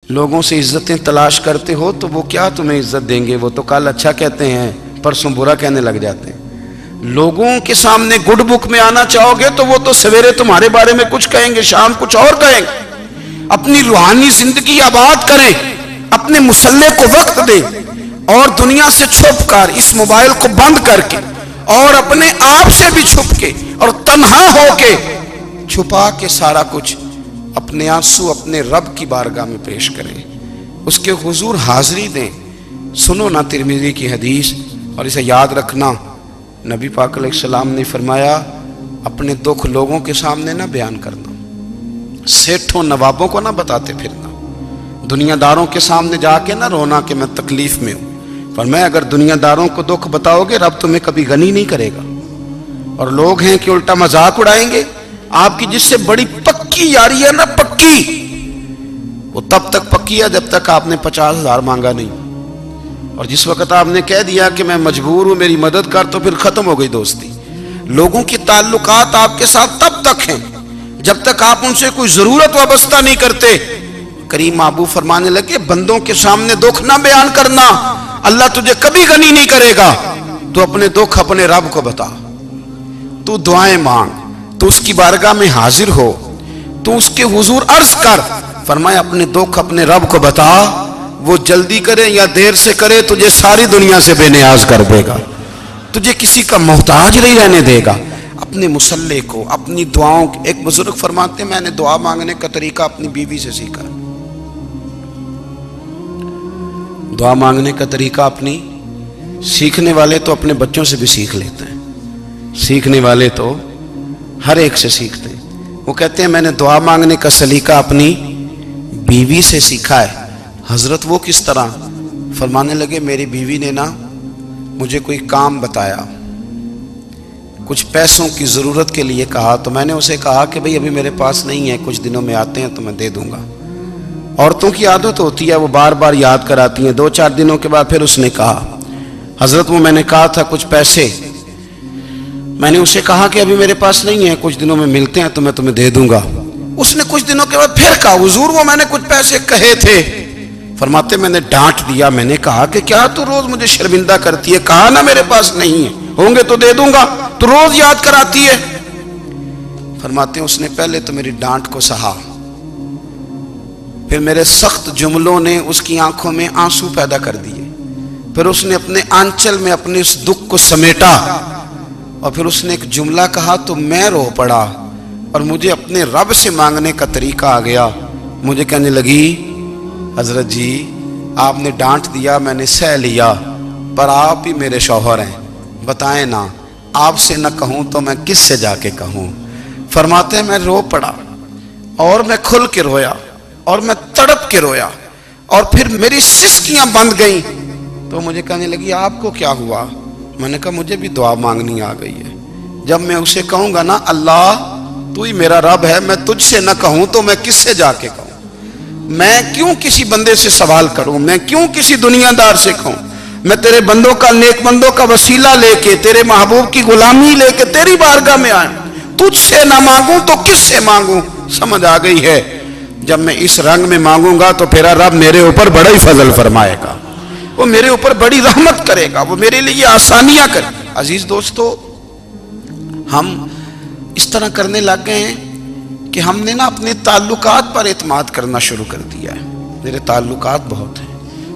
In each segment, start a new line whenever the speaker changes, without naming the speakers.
لوگوں سے عزتیں تلاش کرتے ہو تو وہ کیا تمہیں عزت دیں گے؟ وہ تو کل اچھا کہتے ہیں، پرسوں برا کہنے لگ جاتے ہیں۔ لوگوں کے سامنے گڈ بک میں آنا چاہو گے تو وہ تو سویرے تمہارے بارے میں کچھ کہیں گے، شام کچھ اور کہیں گے۔ اپنی روحانی زندگی آباد کریں، اپنے مسلح کو وقت دیں، اور دنیا سے چھپ کر، اس موبائل کو بند کر کے، اور اپنے آپ سے بھی چھپ کے اور تنہا ہو کے، چھپا کے سارا کچھ اپنے آنسو اپنے رب کی بارگاہ میں پیش کریں، اس کے حضور حاضری دیں۔ سنو نا ترمذی کی حدیث، اور اسے یاد رکھنا، نبی پاک علیہ السلام نے فرمایا اپنے دکھ لوگوں کے سامنے نہ بیان کرنا، سیٹھوں نوابوں کو نہ بتاتے پھرنا، دنیا داروں کے سامنے جا کے نہ رونا کہ میں تکلیف میں ہوں۔ فرمایا اگر دنیا داروں کو دکھ بتاؤ گے رب تمہیں کبھی غنی نہیں کرے گا۔ اور لوگ ہیں کہ الٹا مذاق اڑائیں گے آپ کی، جس سے بڑی پکی یاری ہے نا، پکی، وہ تب تک پکی ہے جب تک آپ نے 50,000 مانگا نہیں، اور جس وقت آپ نے کہہ دیا کہ میں مجبور ہوں میری مدد کر، تو پھر ختم ہو گئی دوستی۔ لوگوں کے تعلقات آپ کے ساتھ تب تک ہیں جب تک آپ ان سے کوئی ضرورت وابستہ نہیں کرتے۔ کریم محبوب فرمانے لگے بندوں کے سامنے دکھ نہ بیان کرنا، اللہ تجھے کبھی غنی نہیں کرے گا۔ تو اپنے دکھ اپنے رب کو بتا، تو دعائیں مانگ، تو اس کی بارگاہ میں حاضر ہو، تو اس کے حضور عرض کر۔ فرمایا اپنے دکھ اپنے رب کو بتا، وہ جلدی کرے یا دیر سے کرے تجھے ساری دنیا سے بے نیاز کر دے گا، تجھے کسی کا محتاج نہیں رہنے دے گا۔ اپنے مسلح کو، اپنی دعاؤں، ایک بزرگ فرماتے ہیں میں نے دعا مانگنے کا طریقہ اپنی بیوی سے سیکھا، دعا مانگنے کا طریقہ اپنی، سیکھنے والے تو اپنے بچوں سے بھی سیکھ لیتے ہیں، سیکھنے والے تو ہر ایک سے سیکھتے ہیں۔ وہ کہتے ہیں میں نے دعا مانگنے کا سلیقہ اپنی بیوی سے سیکھا ہے۔ حضرت وہ کس طرح؟ فرمانے لگے میری بیوی نے نا مجھے کوئی کام بتایا، کچھ پیسوں کی ضرورت کے لیے کہا، تو میں نے اسے کہا کہ بھئی ابھی میرے پاس نہیں ہے، کچھ دنوں میں آتے ہیں تو میں دے دوں گا۔ عورتوں کی عادت ہوتی ہے وہ بار بار یاد کراتی ہیں، 2-4 دنوں کے بعد پھر اس نے کہا حضرت وہ میں نے کہا تھا کچھ پیسے، میں نے اسے کہا کہ ابھی میرے پاس نہیں ہے، کچھ دنوں میں ملتے ہیں تو میں تمہیں دے دوں گا۔ اس نے کچھ دنوں کے بعد پھر کہا حضور وہ میں نے کچھ پیسے کہے تھے۔ فرماتے میں نے ڈانٹ دیا، میں نے کہا کہ کیا تو روز مجھے شرمندہ کرتی ہے، کہا نا میرے پاس نہیں ہے، ہوں گے تو دے دوں گا، تو روز یاد کراتی ہے۔ فرماتے ہیں اس نے پہلے تو میری ڈانٹ کو سہا، پھر میرے سخت جملوں نے اس کی آنکھوں میں آنسو پیدا کر دیے، پھر اس نے اپنے آنچل میں اپنے اس دکھ کو سمیٹا، اور پھر اس نے ایک جملہ کہا تو میں رو پڑا، اور مجھے اپنے رب سے مانگنے کا طریقہ آ گیا۔ مجھے کہنے لگی حضرت جی آپ نے ڈانٹ دیا میں نے سہ لیا، پر آپ ہی میرے شوہر ہیں، بتائیں نا آپ سے نہ کہوں تو میں کس سے جا کے کہوں۔ فرماتے ہیں میں رو پڑا، اور میں کھل کے رویا، اور میں تڑپ کے رویا، اور پھر میری سسکیاں بند گئیں۔ تو مجھے کہنے لگی آپ کو کیا ہوا؟ میں نے کہا مجھے بھی دعا مانگنی آ گئی ہے، جب میں اسے کہوں گا نا اللہ تو ہی میرا رب ہے، میں تجھ سے نہ کہوں تو میں کس سے جا کے کہوں؟ میں کیوں کسی بندے سے سوال کروں؟ میں کیوں کسی دنیا دار سے کہوں؟ میں تیرے بندوں کا، نیک بندوں کا وسیلہ لے کے، تیرے محبوب کی غلامی لے کے تیری بارگاہ میں آیا، تجھ سے نہ مانگوں تو کس سے مانگوں؟ سمجھ آ گئی ہے؟ جب میں اس رنگ میں مانگوں گا تو پھر رب میرے اوپر بڑا ہی فضل فرمائے گا، وہ میرے اوپر بڑی رحمت کرے گا، وہ میرے لیے آسانیاں کرے گا۔ عزیز دوستو ہم اس طرح کرنے لگ گئے ہیں کہ ہم نے نا اپنے تعلقات پر اعتماد کرنا شروع کر دیا ہے۔ میرے تعلقات بہت ہیں،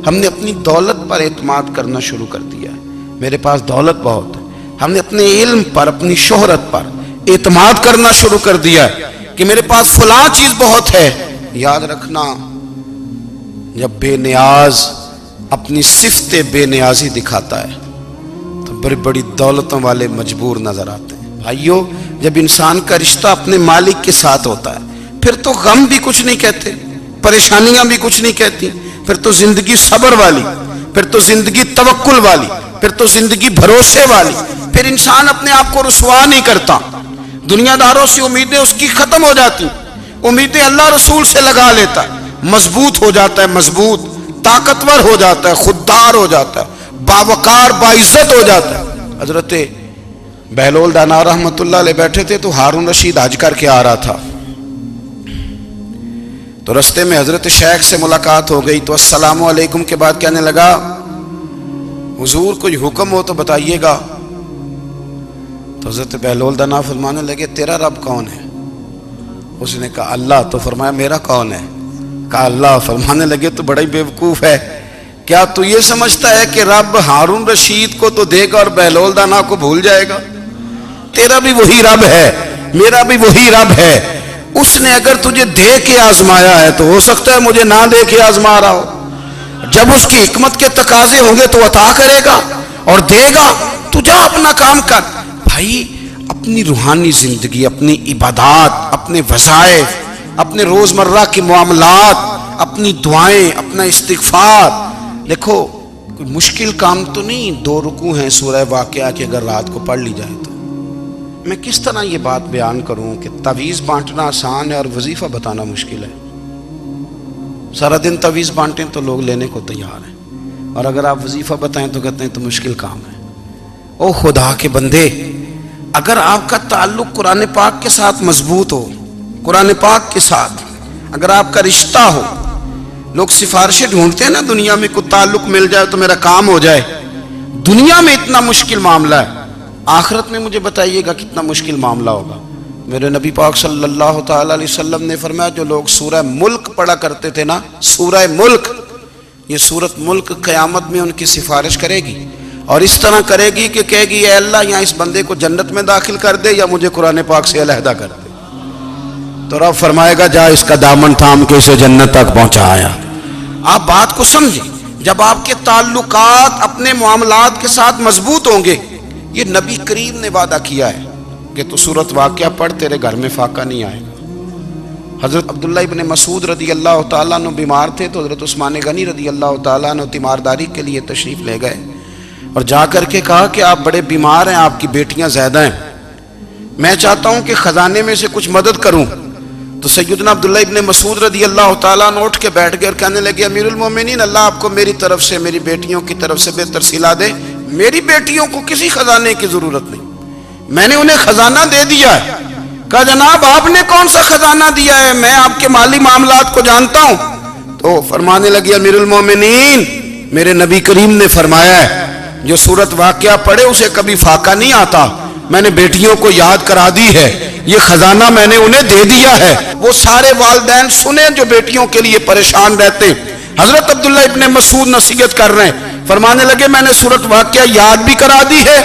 ہم نے اپنی دولت پر اعتماد کرنا شروع کر دیا ہے، میرے پاس دولت بہت ہے۔ ہم نے اپنے علم پر، اپنی شہرت پر اعتماد کرنا شروع کر دیا ہے کہ میرے پاس فلاں چیز بہت ہے۔ یاد رکھنا جب بے نیاز اپنی صفت بے نیازی دکھاتا ہے تو بڑی بڑی دولتوں والے مجبور نظر آتے ہیں۔ بھائیو جب انسان کا رشتہ اپنے مالک کے ساتھ ہوتا ہے پھر تو غم بھی کچھ نہیں کہتے، پریشانیاں بھی کچھ نہیں کہتی، پھر تو زندگی صبر والی، پھر تو زندگی توکل والی، پھر تو زندگی بھروسے والی، پھر انسان اپنے آپ کو رسوا نہیں کرتا۔ دنیا داروں سے امیدیں اس کی ختم ہو جاتی، امیدیں اللہ رسول سے لگا لیتا ہے، مضبوط ہو جاتا ہے، مضبوط، طاقتور ہو جاتا ہے، خوددار ہو جاتا ہے، باوقار باعزت ہو جاتا ہے۔ حضرت بہلول دانا رحمت اللہ علیہ بیٹھے تھے تو ہارون رشید حج کر کے آ رہا تھا، تو رستے میں حضرت شیخ سے ملاقات ہو گئی تو السلام علیکم کے بعد کہنے لگا حضور کوئی حکم ہو تو بتائیے گا. تو حضرت بہلول دانا فرمانے لگے تیرا رب کون ہے؟ اس نے کہا اللہ. تو فرمایا میرا کون ہے؟ کہا اللہ. فرمانے لگے تو بڑا ہی بیوقوف ہے، کیا تو یہ سمجھتا ہے کہ رب ہارون رشید کو تو دے گا اور بہلول دانا کو بھول جائے گا؟ تیرا بھی وہی رب ہے، میرا بھی وہی رب ہے. اس نے اگر تجھے دے کے آزمایا ہے تو ہو سکتا ہے مجھے نہ دے کے آزما رہا ہو. جب اس کی حکمت کے تقاضے ہوں گے تو عطا کرے گا اور دے گا. تو جا اپنا کام کر. بھائی اپنی روحانی زندگی، اپنی عبادات، اپنے وظائف، اپنے روزمرہ کے معاملات، اپنی دعائیں، اپنا استغفار. دیکھو کوئی مشکل کام تو نہیں 2 رکوع ہیں سورہ واقعہ کہ اگر رات کو پڑھ لی جائے تو. میں کس طرح یہ بات بیان کروں کہ تعویذ بانٹنا آسان ہے اور وظیفہ بتانا مشکل ہے. سارا دن تعویذ بانٹیں تو لوگ لینے کو تیار ہیں، اور اگر آپ وظیفہ بتائیں تو کہتے ہیں تو مشکل کام ہے. او خدا کے بندے، اگر آپ کا تعلق قرآن پاک کے ساتھ مضبوط ہو، قرآن پاک کے ساتھ اگر آپ کا رشتہ ہو، لوگ سفارشیں ڈھونڈتے ہیں نا دنیا میں، کوئی تعلق مل جائے تو میرا کام ہو جائے. دنیا میں اتنا مشکل معاملہ ہے، آخرت میں مجھے بتائیے گا کتنا مشکل معاملہ ہوگا. میرے نبی پاک صلی اللہ تعالی علیہ وسلم نے فرمایا جو لوگ سورہ ملک پڑھا کرتے تھے نا، سورہ ملک، یہ سورت ملک قیامت میں ان کی سفارش کرے گی، اور اس طرح کرے گی کہ کہے گی اے اللہ یہاں اس بندے کو جنت میں داخل کر دے یا مجھے قرآن پاک سے علیحدہ کر دے. تو رب فرمائے گا جا اس کا دامن تھام کے اسے جنت تک پہنچایا. آپ بات کو سمجھیں، جب آپ کے تعلقات اپنے معاملات کے ساتھ مضبوط ہوں گے، یہ نبی کریم نے وعدہ کیا ہے کہ تو سورت واقعہ پڑھ تیرے گھر میں فاقہ نہیں آئے گا. حضرت عبداللہ ابن مسعود رضی اللہ تعالیٰ عنہ بیمار تھے تو حضرت عثمان غنی رضی اللہ تعالیٰ عنہ تیمارداری کے لیے تشریف لے گئے اور جا کر کے کہا کہ آپ بڑے بیمار ہیں، آپ کی بیٹیاں زیادہ ہیں، میں چاہتا ہوں کہ خزانے میں سے کچھ مدد کروں. تو سیدنا عبداللہ ابن مسعود رضی اللہ تعالیٰ عنہ اٹھ کے بیٹھ گئے اور کہنے لگے امیر المومنین، اللہ آپ کو میری طرف سے، میری بیٹیوں کی طرف سے بہتر صلہ دے. میری بیٹیوں کو کسی خزانے کی ضرورت نہیں، میں نے انہیں خزانہ دے دیا ہے. کہا جناب آپ نے کون سا خزانہ دیا ہے، میں آپ کے مالی معاملات کو جانتا ہوں. تو فرمانے لگے امیر المومنین، میرے نبی کریم نے فرمایا ہے جو سورت واقعہ پڑھے اسے کبھی فاقہ نہیں آتا. میں نے بیٹیوں کو یاد کرا دی ہے، یہ خزانہ میں نے انہیں دے دیا ہے. وہ سارے والدین سنیں جو بیٹیوں کے لیے پریشان رہتے. حضرت عبداللہ ابن مسعود نصیحت کر رہے ہیں، فرمانے لگے میں نے سورت واقعہ یاد بھی کرا دی ہے،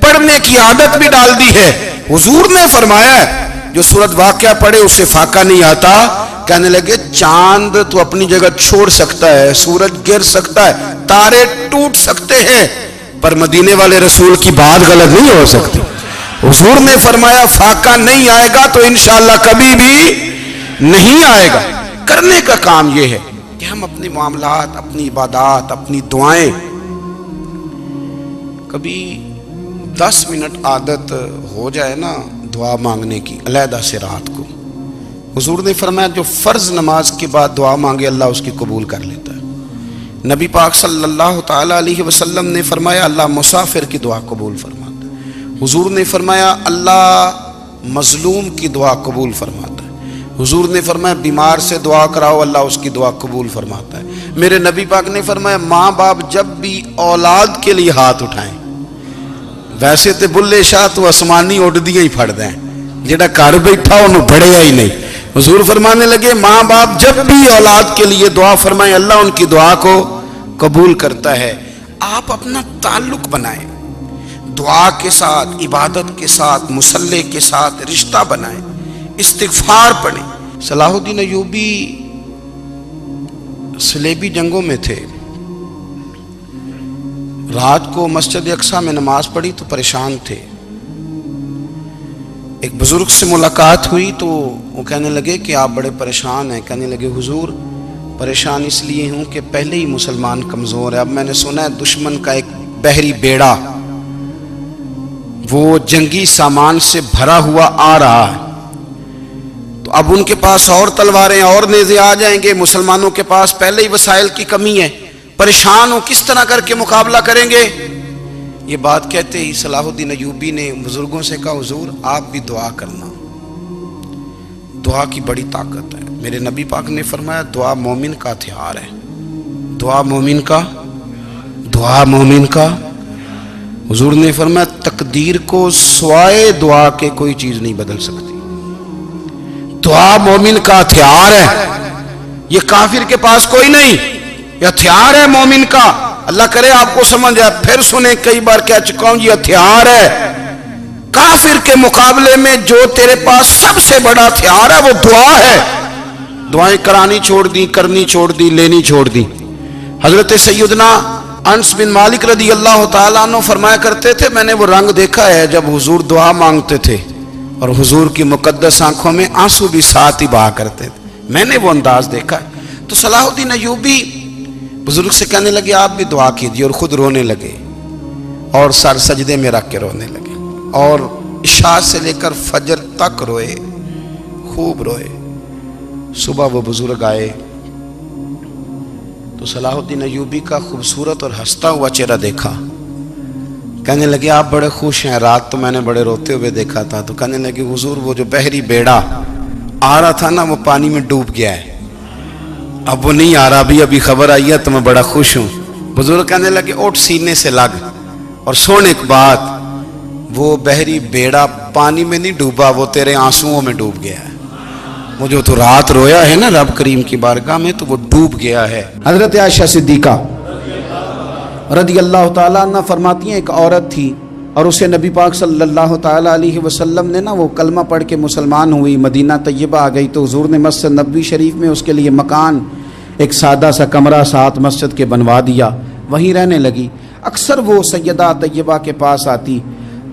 پڑھنے کی عادت بھی ڈال دی ہے. حضور نے فرمایا ہے جو سورت واقعہ پڑھے اسے فاقہ نہیں آتا. کہنے لگے چاند تو اپنی جگہ چھوڑ سکتا ہے، سورج گر سکتا ہے، تارے ٹوٹ سکتے ہیں، پر مدینے والے رسول کی بات غلط نہیں ہو سکتی. حضور نے فرمایا فاقہ نہیں آئے گا تو انشاءاللہ کبھی بھی نہیں آئے گا. کرنے کا کام یہ ہے کہ ہم اپنے معاملات، اپنی عبادات، اپنی دعائیں، کبھی 10 منٹ عادت ہو جائے نا دعا مانگنے کی علیحدہ سے رات کو. حضور نے فرمایا جو فرض نماز کے بعد دعا مانگے اللہ اس کی قبول کر لیتا ہے. نبی پاک صلی اللہ تعالی علیہ وسلم نے فرمایا اللہ مسافر کی دعا قبول فرماتا ہے. حضور نے فرمایا اللہ مظلوم کی دعا قبول فرماتا ہے. حضور نے فرمایا بیمار سے دعا کراؤ اللہ اس کی دعا قبول فرماتا ہے. میرے نبی پاک نے فرمایا ماں باپ جب بھی اولاد کے لیے ہاتھ اٹھائیں، ویسے تے بلے شاہ تو آسمانی اڈ دیا ہی پھڑ دیں، جڑا گھر بیٹھا انہوں بڑھیا ہی نہیں. حضور فرمانے لگے ماں باپ جب بھی اولاد کے لیے دعا فرمائیں اللہ ان کی دعا کو قبول کرتا ہے. آپ اپنا تعلق بنائیں دعا کے ساتھ، عبادت کے ساتھ، مصلی کے ساتھ رشتہ بنائیں، استغفار پڑھیں. صلاح الدین ایوبی صلیبی جنگوں میں تھے، رات کو مسجد اقصیٰ میں نماز پڑھی تو پریشان تھے. ایک بزرگ سے ملاقات ہوئی تو وہ کہنے لگے کہ آپ بڑے پریشان ہیں. کہنے لگے حضور پریشان اس لیے ہوں کہ پہلے ہی مسلمان کمزور ہے، اب میں نے سنا ہے دشمن کا ایک بحری بیڑا وہ جنگی سامان سے بھرا ہوا آ رہا ہے، تو اب ان کے پاس اور تلواریں اور نیزے آ جائیں گے، مسلمانوں کے پاس پہلے ہی وسائل کی کمی ہے، پریشان ہو کس طرح کر کے مقابلہ کریں گے. یہ بات کہتے ہی صلاح الدین ایوبی نے بزرگوں سے کہا حضور آپ بھی دعا کرنا، دعا کی بڑی طاقت ہے. میرے نبی پاک نے فرمایا دعا مومن کا ہتھیار ہے، دعا مومن کا، دعا مومن کا۔ حضور نے فرمایا تقدیر کو سوائے دعا کے کوئی چیز نہیں بدل سکتی، دعا مومن کا ہتھیار ہے، یہ کافر کے پاس کوئی نہیں، یہ ہتھیار ہے مومن کا۔ اللہ کرے آپ کو سمجھ آئے، پھر سنیں، کئی بار کہہ چکا ہوں یہ ہتھیار ہے۔ کافر کے مقابلے میں جو تیرے پاس سب سے بڑا ہتھیار ہے وہ دعا ہے۔ دعائیں کرانی چھوڑ دی، کرنی چھوڑ دی، لینی چھوڑ دی۔ حضرت سیدنا انس بن مالک رضی اللہ تعالیٰ عنہ فرمایا کرتے تھے، میں نے وہ رنگ دیکھا ہے جب حضور دعا مانگتے تھے اور حضور کی مقدس آنکھوں میں آنسو بھی ساتھ ہی بہا کرتے تھے، میں نے وہ انداز دیکھا ہے۔ تو صلاح الدین ایوبی بزرگ سے کہنے لگے آپ بھی دعا کیجیے، اور خود رونے لگے اور سر سجدے میں رکھ کے رونے لگے، اور عشاء سے لے کر فجر تک روئے، خوب روئے۔ صبح وہ بزرگ آئے تو صلاح الدین ایوبی کا خوبصورت اور ہنستا ہوا چہرہ دیکھا، کہنے لگے آپ بڑے خوش ہیں، رات تو میں نے بڑے روتے ہوئے دیکھا تھا۔ تو کہنے لگے حضور وہ جو بحری بیڑا آ رہا تھا نا وہ پانی میں ڈوب گیا ہے، اب وہ نہیں آ رہا، ابھی خبر آئی ہے تو میں بڑا خوش ہوں۔ بزرگ کہنے لگے اٹھ سینے سے لگ اور سن ایک بات، وہ بحری بیڑا پانی میں نہیں ڈوبا، وہ تیرے آنسوؤں میں ڈوب گیا ہے۔ وہ جو تو رات رویا ہے نا رب کریم کی بارگاہ میں تو وہ ڈوب گیا ہے۔ حضرت عائشہ صدیقہ رضی اللہ تعالیٰ عنہ فرماتی ہیں ایک عورت تھی اور اسے نبی پاک صلی اللہ تعالیٰ علیہ وسلم نے نا وہ کلمہ پڑھ کے مسلمان ہوئی، مدینہ طیبہ آ گئی تو حضور نے مسجد نبوی شریف میں اس کے لیے مکان، ایک سادہ سا کمرہ ساتھ مسجد کے بنوا دیا، وہیں رہنے لگی۔ اکثر وہ سیدہ طیبہ کے پاس آتی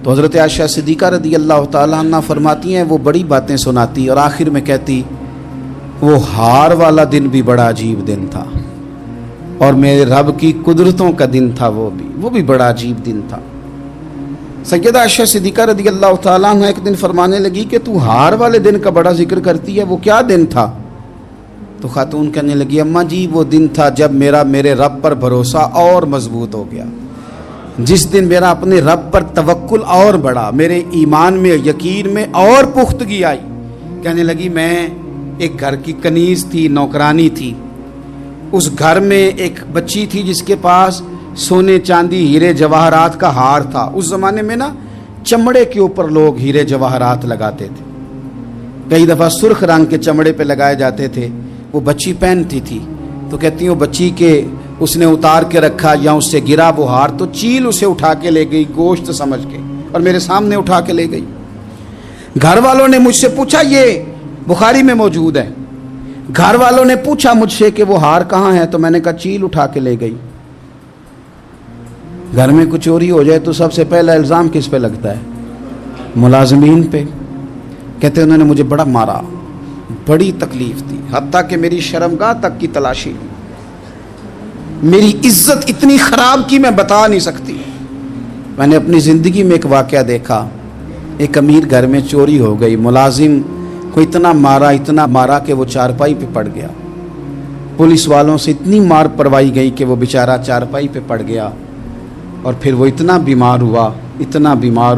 تو حضرت عائشہ صدیقہ رضی اللہ تعالیٰ عنہ فرماتی ہیں وہ بڑی باتیں سناتی اور آخر میں کہتی وہ ہار والا دن بھی بڑا عجیب دن تھا اور میرے رب کی قدرتوں کا دن تھا، وہ بھی بڑا عجیب دن تھا۔ سیدہ عائشہ صدیقہ رضی اللہ تعالیٰ عنہ ایک دن فرمانے لگی کہ تو ہار والے دن کا بڑا ذکر کرتی ہے، وہ کیا دن تھا؟ تو خاتون کہنے لگی اماں جی وہ دن تھا جب میرے رب پر بھروسہ اور مضبوط ہو گیا، جس دن میرا اپنے رب پر توکل اور بڑھا، میرے ایمان میں یقین میں اور پختگی آئی۔ کہنے لگی میں ایک گھر کی کنیز تھی، نوکرانی تھی، اس گھر میں ایک بچی تھی جس کے پاس سونے چاندی ہیرے جواہرات کا ہار تھا۔ اس زمانے میں نا چمڑے کے اوپر لوگ ہیرے جواہرات لگاتے تھے، کئی دفعہ سرخ رنگ کے چمڑے پہ لگائے جاتے تھے، وہ بچی پہنتی تھی۔ تو کہتی ہیں وہ بچی کے اس نے اتار کے رکھا یا اس سے گرا وہ ہار تو چیل اسے اٹھا کے لے گئی گوشت سمجھ کے اور میرے سامنے اٹھا کے لے گئی۔ گھر والوں نے مجھ سے پوچھا، یہ بخاری میں موجود ہے، گھر والوں نے پوچھا مجھ سے کہ وہ ہار کہاں ہے تو میں نے کہا چیل اٹھا کے لے گئی۔ گھر میں کچھ چوری ہو جائے تو سب سے پہلا الزام کس پہ لگتا ہے؟ ملازمین پہ۔ کہتے انہوں نے مجھے بڑا مارا، بڑی تکلیف تھی، حتیٰ کہ میری شرمگاہ تک کی تلاشی، میری عزت اتنی خراب کی میں بتا نہیں سکتی۔ میں نے اپنی زندگی میں ایک واقعہ دیکھا، ایک امیر گھر میں چوری ہو گئی، ملازم کو اتنا مارا کہ وہ چارپائی پہ پڑ گیا، پولیس والوں سے اتنی مار پڑوائی گئی کہ وہ بیچارہ چارپائی پہ پڑ گیا، اور پھر وہ اتنا بیمار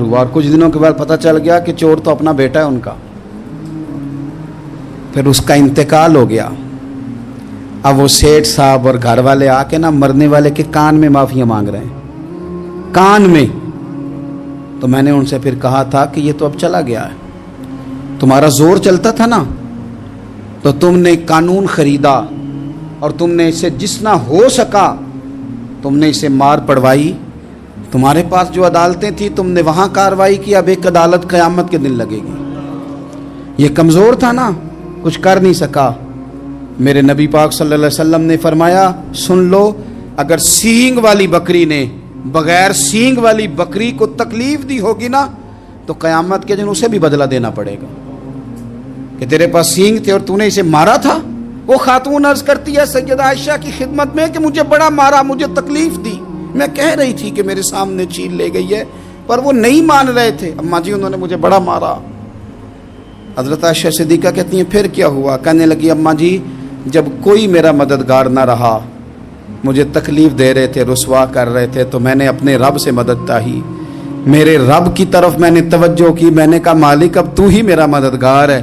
ہوا اور کچھ دنوں کے بعد پتہ چل گیا کہ چور تو اپنا بیٹا ہے ان کا، پھر اس کا انتقال ہو گیا۔ اب وہ سیٹھ صاحب اور گھر والے آ کے نا مرنے والے کے کان میں معافیاں مانگ رہے ہیں، کان میں۔ تو میں نے ان سے پھر کہا تھا کہ یہ تو اب چلا گیا ہے، تمہارا زور چلتا تھا نا تو تم نے قانون خریدا اور تم نے اسے جتنا ہو سکا تم نے اسے مار پڑوائی، تمہارے پاس جو عدالتیں تھیں تم نے وہاں کارروائی کی، اب ایک عدالت قیامت کے دن لگے گی۔ یہ کمزور تھا نا، کچھ کر نہیں سکا۔ میرے نبی پاک صلی اللہ علیہ وسلم نے فرمایا سن لو، اگر سینگ والی بکری نے بغیر سینگ والی بکری کو تکلیف دی ہوگی نا تو قیامت کے دن اسے بھی بدلہ دینا پڑے گا کہ تیرے پاس سینگ تھے اور تو نے اسے مارا تھا۔ وہ خاتون عرض کرتی ہے سیدہ عائشہ کی خدمت میں کہ مجھے بڑا مارا، مجھے تکلیف دی، میں کہہ رہی تھی کہ میرے سامنے چیل لے گئی ہے پر وہ نہیں مان رہے تھے، اماں جی انہوں نے مجھے بڑا مارا۔ حضرت عائشہ صدیقہ کہتی ہیں پھر کیا ہوا؟ کہنے لگی اماں جی جب کوئی میرا مددگار نہ رہا، مجھے تکلیف دے رہے تھے، رسوا کر رہے تھے، تو میں نے اپنے رب سے مدد چاہی، میرے رب کی طرف میں نے توجہ کی، میں نے کہا مالک اب تو ہی میرا مددگار ہے،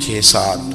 6-7,